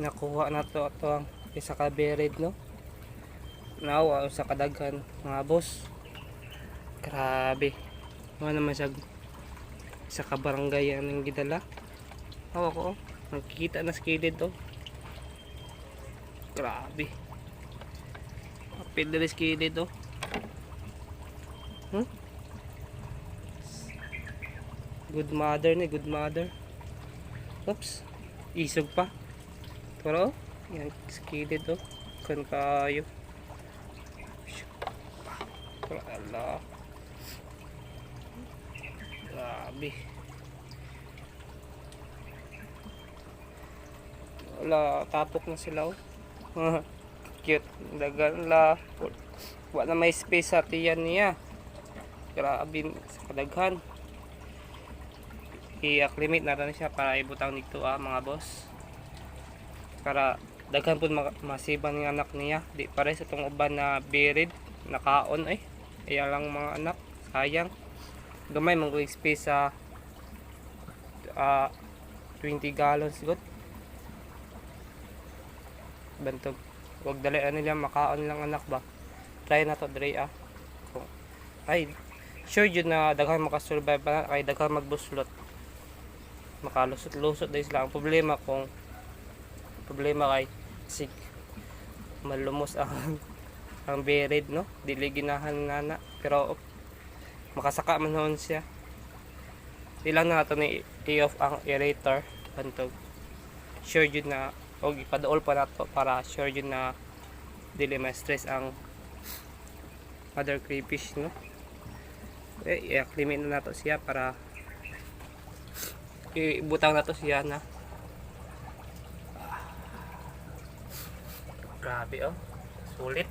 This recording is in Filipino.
nakuha na to ato ang isa ka bered no. Nawa sa kadaghan mga boss. Grabe. Ano naman siya sa kabarangay ang gidala. Hawa ko oh. Nakikita na skided oh. Grabe. Apil na skided oh. Good mother ni, good mother. Oops. Isog pa. Pero yan skided oh. Kan kayo. Ala. Grabe. Wala, tapok na sila oh. Cute. Dagan la. Wala na may space sa tiyan niya. Grabe sa kadaghan. I-acclimate na rin siya para ibutang dito mga boss. Para daghan po masiban ng anak niya. Di pare sa itong uban na birid. Nakaon eh. Ayan lang mga anak. Sayang. Gamay mong space sa 20 gallons good. Bantog. Huwag dali nila makaon lang anak ba. Try na to dre ay sure yun na daghang makasurvive pa kay daghang magbuslot. Makalusot-lusot dahil sila. Ang problema kay sig malumos ang bered no. Dili ginahan nana pero makasaka man noon siya. Ilang na nato ni i-off ang aerator bantog. Sure yun na og ipaduol pa nato para sure yun na dili ma-stress ang other crayfish no. I-acclimate na nato siya para ibutang nato siya na. Grabe oh. Sulit.